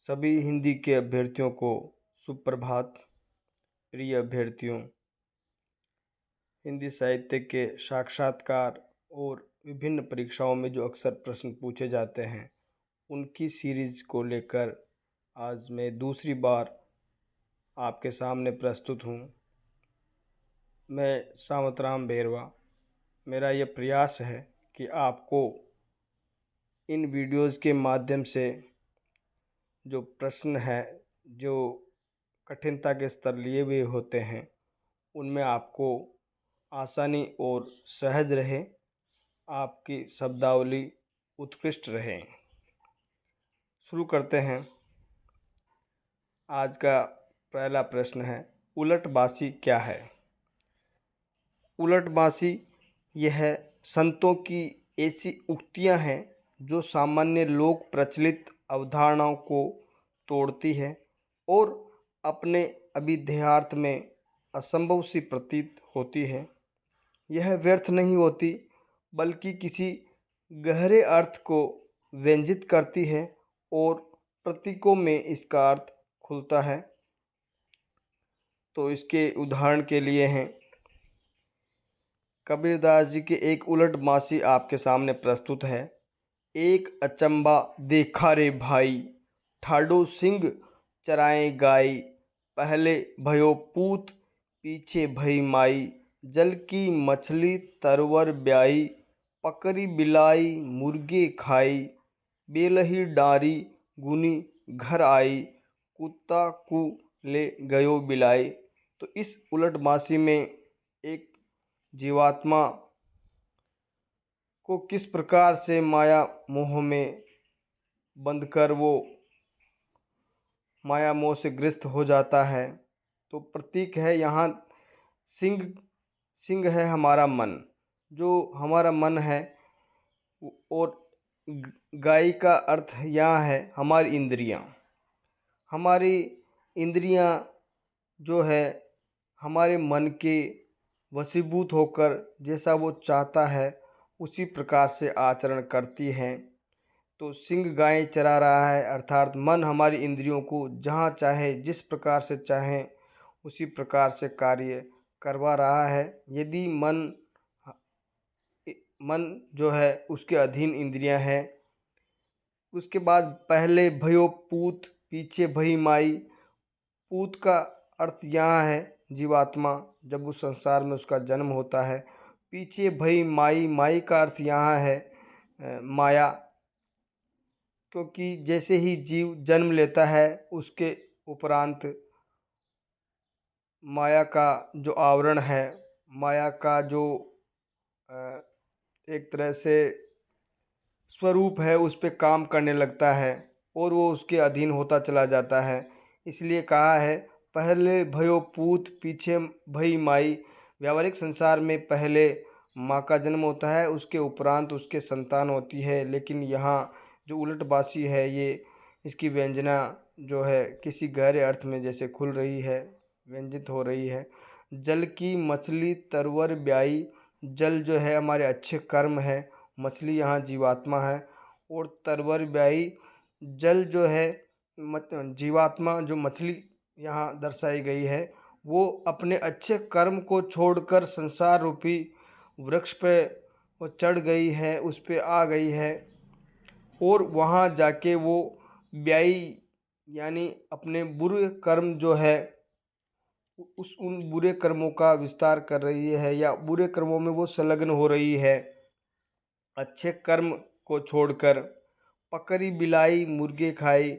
सभी हिंदी के अभ्यर्थियों को सुप्रभात। प्रिय अभ्यर्थियों, हिंदी साहित्य के साक्षात्कार और विभिन्न परीक्षाओं में जो अक्सर प्रश्न पूछे जाते हैं उनकी सीरीज को लेकर आज मैं दूसरी बार आपके सामने प्रस्तुत हूँ। मैं सावतराम बेरवा। मेरा ये प्रयास है कि आपको इन वीडियोज़ के माध्यम से जो प्रश्न है, जो कठिनता के स्तर लिए हुए होते हैं, उनमें आपको आसानी और सहज रहे, आपकी शब्दावली उत्कृष्ट रहे। शुरू करते हैं। आज का पहला प्रश्न है, उलटबासी क्या है? उलटबासी यह संतों की ऐसी उक्तियां हैं जो सामान्य लोक प्रचलित अवधारणाओं को तोड़ती है और अपने अभिधेयार्थ में असंभव सी प्रतीत होती है। यह व्यर्थ नहीं होती बल्कि किसी गहरे अर्थ को व्यंजित करती है और प्रतीकों में इसका अर्थ खुलता है। तो इसके उदाहरण के लिए हैं, कबीरदास जी के एक उलटबासी आपके सामने प्रस्तुत है। एक अचंबा देखा रे भाई, ठाडो सिंह चराए गाई, पहले भयो पूत पीछे भई माई, जल की मछली तरवर ब्याई, पकड़ी बिलाई मुर्गे खाई, बेलही डारी गुनी घर आई, कुत्ता कु ले गयो बिलाई। तो इस उलटबासी में एक जीवात्मा को किस प्रकार से माया मोह में बंधकर वो माया मोह से ग्रस्त हो जाता है। तो प्रतीक है यहाँ सिंह है हमारा मन, जो हमारा मन है, और गाय का अर्थ यहाँ है हमारी इंद्रियां। हमारी इंद्रियां जो है हमारे मन के वशीभूत होकर जैसा वो चाहता है उसी प्रकार से आचरण करती हैं। तो सिंह गाय चरा रहा है, अर्थात मन हमारी इंद्रियों को जहाँ चाहे जिस प्रकार से चाहे उसी प्रकार से कार्य करवा रहा है। यदि मन जो है उसके अधीन इंद्रियां हैं। उसके बाद पहले भयो पूत पीछे भई माई। पूत का अर्थ यहाँ है जीवात्मा, जब उस संसार में उसका जन्म होता है। पीछे भई माई, माई का अर्थ यहाँ है माया, क्योंकि जैसे ही जीव जन्म लेता है उसके उपरांत माया का जो आवरण है, माया का जो एक तरह से स्वरूप है, उस पे काम करने लगता है और वो उसके अधीन होता चला जाता है। इसलिए कहा है पहले भयो पूत पीछे भई माई। व्यावहारिक संसार में पहले माँ का जन्म होता है, उसके उपरांत उसके संतान होती है। लेकिन यहाँ जो उलटबासी है, ये इसकी व्यंजना जो है किसी गहरे अर्थ में जैसे खुल रही है, व्यंजित हो रही है। जल की मछली तरवर ब्याई। जल जो है हमारे अच्छे कर्म है, मछली यहाँ जीवात्मा है, और तरवर ब्याई जल जो है जीवात्मा, जो मछली यहाँ दर्शाई गई है वो अपने अच्छे कर्म को छोड़कर संसार रूपी वृक्ष पे वो चढ़ गई है, उस पे आ गई है और वहाँ जाके वो ब्याई यानी अपने बुरे कर्म जो है उन बुरे कर्मों का विस्तार कर रही है या बुरे कर्मों में वो संलग्न हो रही है। अच्छे कर्म को छोड़कर पकड़ी बिलाई मुर्गे खाई।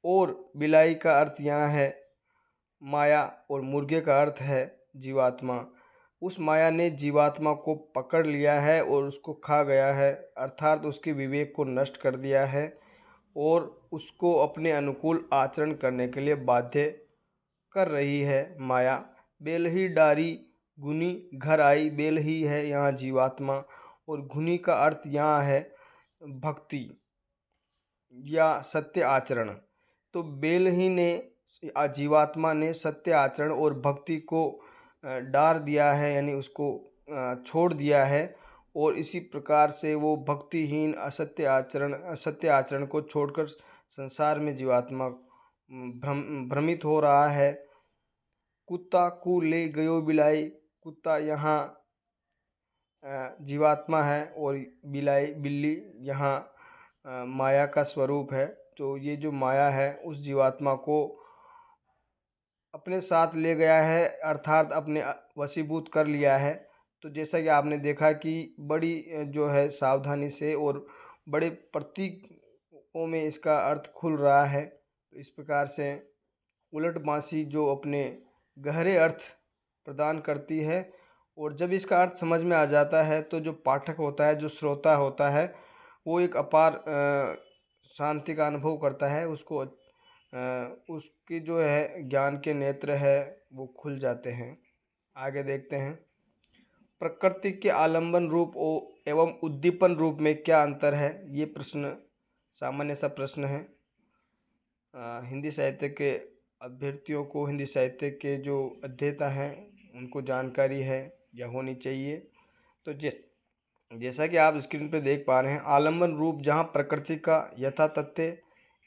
और बिलाई का अर्थ यहाँ है माया और मुर्गे का अर्थ है जीवात्मा। उस माया ने जीवात्मा को पकड़ लिया है और उसको खा गया है, अर्थात उसके विवेक को नष्ट कर दिया है और उसको अपने अनुकूल आचरण करने के लिए बाध्य कर रही है माया। बेलही डारी गुनी घर आई। बेलही है यहाँ जीवात्मा और गुनी का अर्थ यहाँ है भक्ति या सत्य आचरण। तो बेलही ने जीवात्मा ने सत्य आचरण और भक्ति को डार दिया है, यानी उसको छोड़ दिया है और इसी प्रकार से वो भक्तिहीन असत्य आचरण को छोड़कर संसार में जीवात्मा भ्रमित हो रहा है। कुत्ता को ले गयो बिलाई, कुत्ता यहाँ जीवात्मा है और बिल्ली यहाँ माया का स्वरूप है। तो ये जो माया है उस जीवात्मा को अपने साथ ले गया है, अर्थात अपने वशीभूत कर लिया है। तो जैसा कि आपने देखा कि बड़ी जो है सावधानी से और बड़े प्रतीकों में इसका अर्थ खुल रहा है। तो इस प्रकार से उलट बांसी जो अपने गहरे अर्थ प्रदान करती है, और जब इसका अर्थ समझ में आ जाता है तो जो पाठक होता है, जो श्रोता होता है, वो एक अपार शांति का अनुभव करता है। उसकी जो है ज्ञान के नेत्र है वो खुल जाते हैं। आगे देखते हैं, प्रकृति के आलंबन रूप एवं उद्दीपन रूप में क्या अंतर है। ये प्रश्न सामान्य सा प्रश्न है। हिंदी साहित्य के अभ्यर्थियों को, हिंदी साहित्य के जो अध्येता हैं उनको जानकारी है या होनी चाहिए। तो जैसा कि आप स्क्रीन पर देख पा रहे हैं, आलंबन रूप जहाँ प्रकृति का यथातथ्य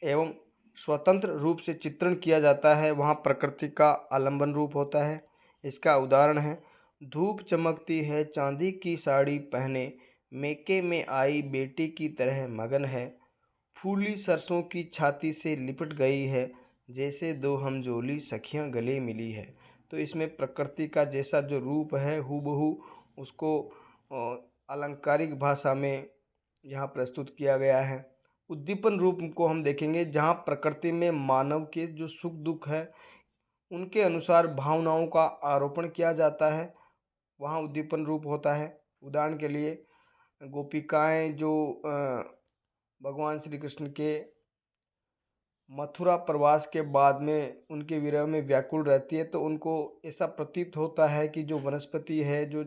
एवं स्वतंत्र रूप से चित्रण किया जाता है, वहाँ प्रकृति का आलंबन रूप होता है। इसका उदाहरण है, धूप चमकती है चांदी की साड़ी पहने, मेके में आई बेटी की तरह मगन है, फूली सरसों की छाती से लिपट गई है, जैसे दो हमजोली सखियां गले मिली है। तो इसमें प्रकृति का जैसा जो रूप है हूबहू उसको अलंकारिक भाषा में यहाँ प्रस्तुत किया गया है। उद्दीपन रूप को हम देखेंगे, जहाँ प्रकृति में मानव के जो सुख दुख है उनके अनुसार भावनाओं का आरोपण किया जाता है, वहाँ उद्दीपन रूप होता है। उदाहरण के लिए गोपिकाएं जो भगवान श्री कृष्ण के मथुरा प्रवास के बाद में उनके विरह में व्याकुल रहती है, तो उनको ऐसा प्रतीत होता है कि जो वनस्पति है, जो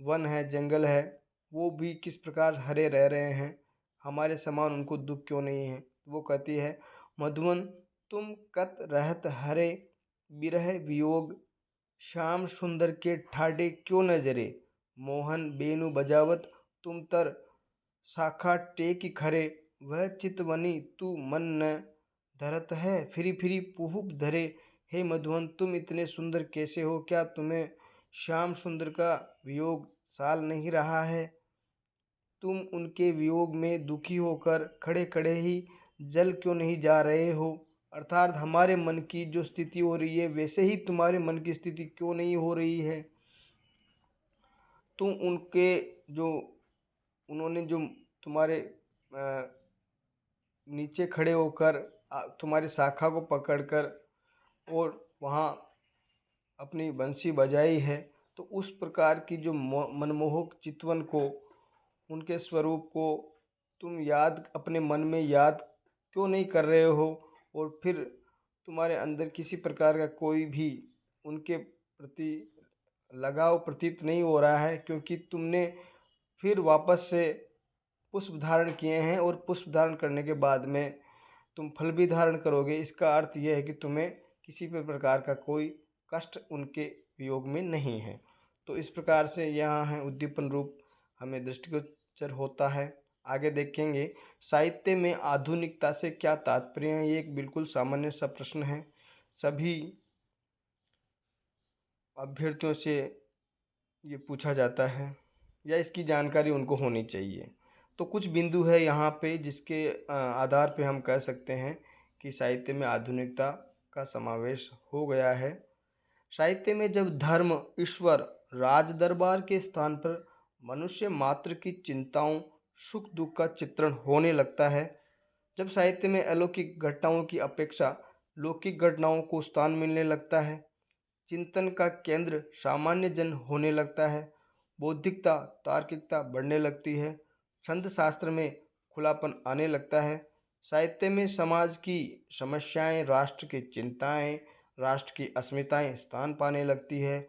वन है, जंगल है, वो भी किस प्रकार हरे रह रहे हैं, हमारे समान उनको दुख क्यों नहीं है। वो कहती है, मधुवन तुम कत रहत हरे, बिरह वियोग श्याम सुंदर के ठाडे क्यों न जरे, मोहन बेनु बजावत तुम तर शाखा टेक खरे, वह चितवनी तू मन न धरत है, फिरी फिरी पुहुप धरे। हे मधुवन तुम इतने सुंदर कैसे हो, क्या तुम्हें श्याम सुंदर का वियोग साल नहीं रहा है, तुम उनके वियोग में दुखी होकर खड़े खड़े ही जल क्यों नहीं जा रहे हो। अर्थात हमारे मन की जो स्थिति हो रही है वैसे ही तुम्हारे मन की स्थिति क्यों नहीं हो रही है। तुम उन्होंने जो तुम्हारे नीचे खड़े होकर तुम्हारी शाखा को पकड़कर और वहाँ अपनी बंसी बजाई है, तो उस प्रकार की जो मनमोहक चितवन को, उनके स्वरूप को तुम अपने मन में याद क्यों नहीं कर रहे हो, और फिर तुम्हारे अंदर किसी प्रकार का कोई भी उनके प्रति लगाव प्रतीत नहीं हो रहा है, क्योंकि तुमने फिर वापस से पुष्प धारण किए हैं और पुष्प धारण करने के बाद में तुम फल भी धारण करोगे। इसका अर्थ यह है कि तुम्हें किसी भी प्रकार का कोई कष्ट उनके वियोग में नहीं है। तो इस प्रकार से यहाँ है उद्दीपन रूप हमें दृष्टिगोचर होता है। आगे देखेंगे, साहित्य में आधुनिकता से क्या तात्पर्य है। ये एक बिल्कुल सामान्य सा प्रश्न है, सभी अभ्यर्थियों से ये पूछा जाता है या इसकी जानकारी उनको होनी चाहिए। तो कुछ बिंदु है यहाँ पे जिसके आधार पे हम कह सकते हैं कि साहित्य में आधुनिकता का समावेश हो गया है। साहित्य में जब धर्म, ईश्वर, राज दरबार के स्थान पर मनुष्य मात्र की चिंताओं, सुख दुख का चित्रण होने लगता है, जब साहित्य में अलौकिक घटनाओं की अपेक्षा लौकिक घटनाओं को स्थान मिलने लगता है, चिंतन का केंद्र सामान्य जन होने लगता है, बौद्धिकता, तार्किकता बढ़ने लगती है, छंद शास्त्र में खुलापन आने लगता है, साहित्य में समाज की समस्याएं, राष्ट्र की चिंताएं, राष्ट्र की अस्मिताएं स्थान पाने लगती है,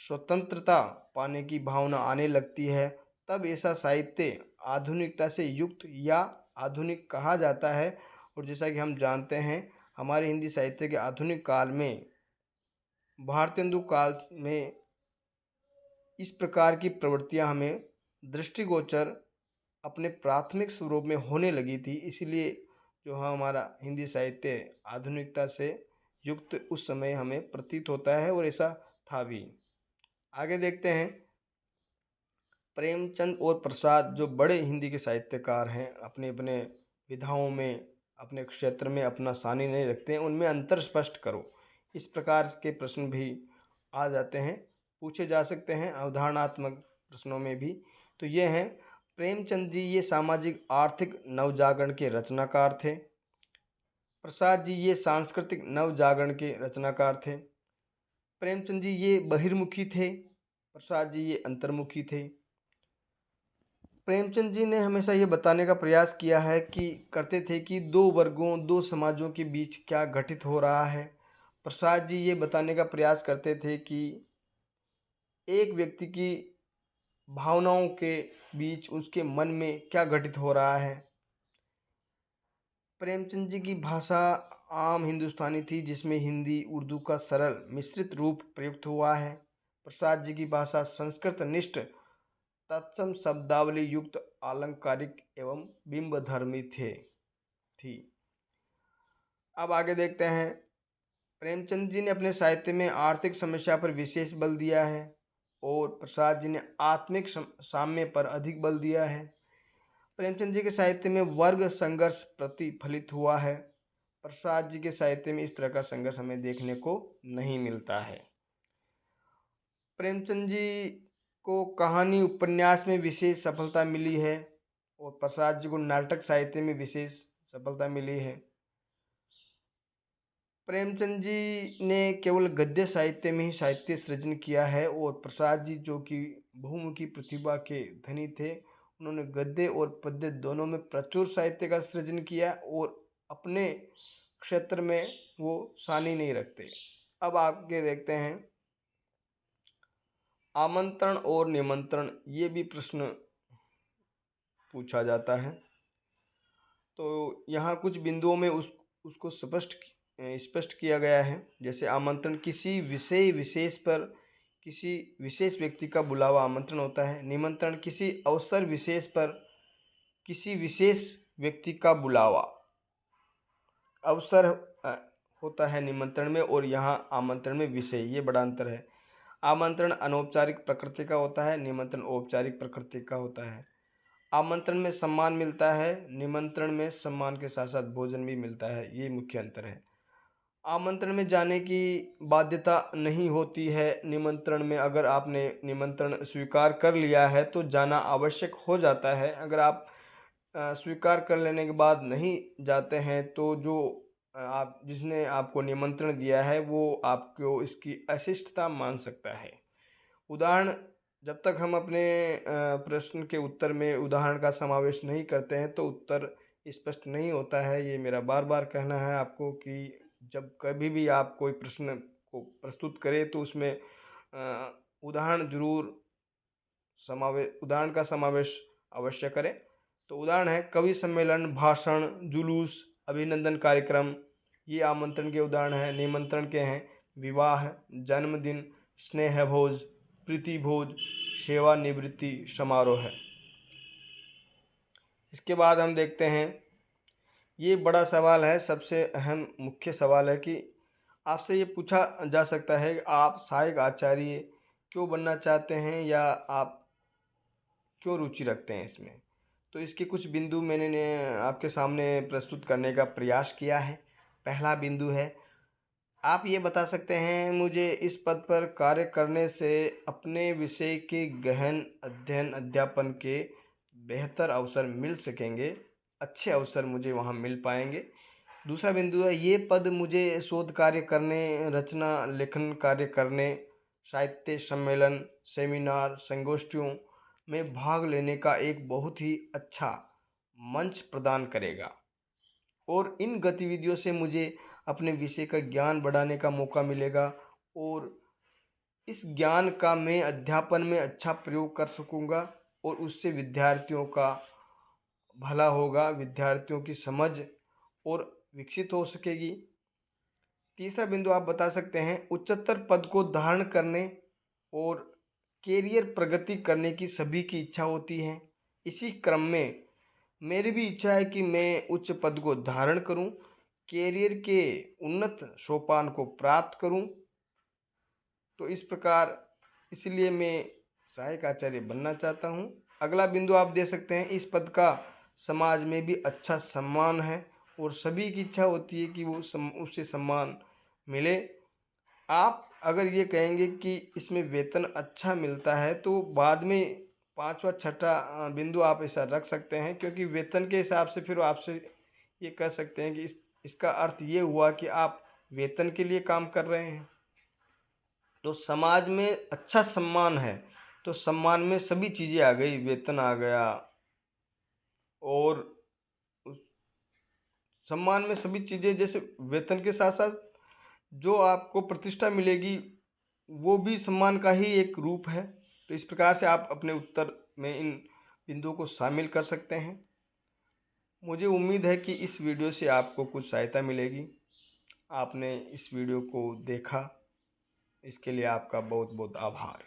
स्वतंत्रता पाने की भावना आने लगती है, तब ऐसा साहित्य आधुनिकता से युक्त या आधुनिक कहा जाता है। और जैसा कि हम जानते हैं, हमारे हिंदी साहित्य के आधुनिक काल में, भारतेंदु काल में इस प्रकार की प्रवृत्तियां हमें दृष्टिगोचर अपने प्राथमिक स्वरूप में होने लगी थी। इसीलिए जो हमारा हिंदी साहित्य आधुनिकता से युक्त उस समय हमें प्रतीत होता है, और ऐसा था भी। आगे देखते हैं, प्रेमचंद और प्रसाद जो बड़े हिंदी के साहित्यकार हैं, अपने अपने विधाओं में, अपने क्षेत्र में अपना सानी नहीं रखते हैं, उनमें अंतर स्पष्ट करो। इस प्रकार के प्रश्न भी आ जाते हैं, पूछे जा सकते हैं अवधारणात्मक प्रश्नों में भी। तो ये हैं प्रेमचंद जी, ये सामाजिक आर्थिक नवजागरण के रचनाकार थे। प्रसाद जी ये सांस्कृतिक नवजागरण के रचनाकार थे। प्रेमचंद जी ये बहिर्मुखी थे, प्रसाद जी ये अंतर्मुखी थे। प्रेमचंद जी ने हमेशा ये बताने का प्रयास किया है कि करते थे कि दो वर्गों, दो समाजों के बीच क्या घटित हो रहा है। प्रसाद जी ये बताने का प्रयास करते थे कि एक व्यक्ति की भावनाओं के बीच उसके मन में क्या घटित हो रहा है। प्रेमचंद जी की भाषा आम हिंदुस्तानी थी, जिसमें हिंदी उर्दू का सरल मिश्रित रूप प्रयुक्त हुआ है। प्रसाद जी की भाषा संस्कृत निष्ठ तत्सम शब्दावली युक्त आलंकारिक एवं बिंबधर्मी थी। अब आगे देखते हैं, प्रेमचंद जी ने अपने साहित्य में आर्थिक समस्या पर विशेष बल दिया है, और प्रसाद जी ने आत्मिक साम्य पर अधिक बल दिया है। प्रेमचंद जी के साहित्य में वर्ग संघर्ष प्रतिफलित हुआ है। प्रसाद जी के साहित्य में इस तरह का संघर्ष हमें देखने को नहीं मिलता है। प्रेमचंद जी को कहानी उपन्यास में विशेष सफलता मिली है, और प्रसाद जी को नाटक साहित्य में विशेष सफलता मिली है। प्रेमचंद जी ने केवल गद्य साहित्य में ही साहित्य सृजन किया है, और प्रसाद जी जो कि बहुमुखी प्रतिभा के धनी थे, उन्होंने गद्य और पद्य दोनों में प्रचुर साहित्य का सृजन किया, और अपने क्षेत्र में वो सानी नहीं रखते। अब आगे देखते हैं, आमंत्रण और निमंत्रण, ये भी प्रश्न पूछा जाता है। तो यहाँ कुछ बिंदुओं में उसको स्पष्ट किया गया है। जैसे आमंत्रण किसी विषय विशेष पर किसी विशेष व्यक्ति का बुलावा आमंत्रण होता है। निमंत्रण किसी अवसर विशेष पर किसी विशेष व्यक्ति का बुलावा अवसर होता है निमंत्रण में, और यहाँ आमंत्रण में विषय, ये बड़ा अंतर है। आमंत्रण अनौपचारिक प्रकृति का होता है, निमंत्रण औपचारिक प्रकृति का होता है। आमंत्रण में सम्मान मिलता है, निमंत्रण में सम्मान के साथ साथ भोजन भी मिलता है, ये मुख्य अंतर है। आमंत्रण में जाने की बाध्यता नहीं होती है, निमंत्रण में अगर आपने निमंत्रण स्वीकार कर लिया है तो जाना आवश्यक हो जाता है। अगर आप स्वीकार कर लेने के बाद नहीं जाते हैं तो जो आप जिसने आपको निमंत्रण दिया है वो आपको इसकी अशिष्टता मान सकता है। उदाहरण, जब तक हम अपने प्रश्न के उत्तर में उदाहरण का समावेश नहीं करते हैं तो उत्तर स्पष्ट नहीं होता है। ये मेरा बार बार कहना है आपको कि जब कभी भी आप कोई प्रश्न को प्रस्तुत करें तो उसमें उदाहरण का समावेश अवश्य करें। तो उदाहरण है कवि सम्मेलन, भाषण, जुलूस, अभिनंदन कार्यक्रम, ये आमंत्रण के उदाहरण हैं। निमंत्रण के हैं विवाह, जन्मदिन, स्नेह भोज, प्रीति भोज, सेवानिवृत्ति समारोह है। इसके बाद हम देखते हैं, ये बड़ा सवाल है, सबसे अहम मुख्य सवाल है कि आपसे ये पूछा जा सकता है कि आप सहायक आचार्य क्यों बनना चाहते हैं, या आप क्यों रुचि रखते हैं इसमें। तो इसके कुछ बिंदु मैंने आपके सामने प्रस्तुत करने का प्रयास किया है। पहला बिंदु है, आप ये बता सकते हैं मुझे इस पद पर कार्य करने से अपने विषय के गहन अध्ययन अध्यापन के बेहतर अवसर मिल सकेंगे, अच्छे अवसर मुझे वहाँ मिल पाएंगे। दूसरा बिंदु है, ये पद मुझे शोध कार्य करने, रचना लेखन कार्य करने, साहित्य सम्मेलन, सेमिनार, संगोष्ठियों में भाग लेने का एक बहुत ही अच्छा मंच प्रदान करेगा, और इन गतिविधियों से मुझे अपने विषय का ज्ञान बढ़ाने का मौका मिलेगा, और इस ज्ञान का मैं अध्यापन में अच्छा प्रयोग कर सकूंगा, और उससे विद्यार्थियों का भला होगा, विद्यार्थियों की समझ और विकसित हो सकेगी। तीसरा बिंदु आप बता सकते हैं, उच्चतर पद को धारण करने और कैरियर प्रगति करने की सभी की इच्छा होती है। इसी क्रम में मेरी भी इच्छा है कि मैं उच्च पद को धारण करूं, कैरियर के उन्नत सोपान को प्राप्त करूं। तो इस प्रकार इसलिए मैं सहायक आचार्य बनना चाहता हूं। अगला बिंदु आप दे सकते हैं, इस पद का समाज में भी अच्छा सम्मान है और सभी की इच्छा होती है कि वो उससे सम्मान मिले। आप अगर ये कहेंगे कि इसमें वेतन अच्छा मिलता है तो बाद में पांचवा छठा बिंदु आप ऐसा रख सकते हैं, क्योंकि वेतन के हिसाब से फिर आपसे ये कह सकते हैं कि इसका अर्थ ये हुआ कि आप वेतन के लिए काम कर रहे हैं। तो समाज में अच्छा सम्मान है तो सम्मान में सभी चीज़ें आ गई, वेतन आ गया और उस सम्मान में सभी चीज़ें, जैसे वेतन के साथ साथ जो आपको प्रतिष्ठा मिलेगी वो भी सम्मान का ही एक रूप है। तो इस प्रकार से आप अपने उत्तर में इन बिंदुओं को शामिल कर सकते हैं। मुझे उम्मीद है कि इस वीडियो से आपको कुछ सहायता मिलेगी। आपने इस वीडियो को देखा, इसके लिए आपका बहुत बहुत आभार।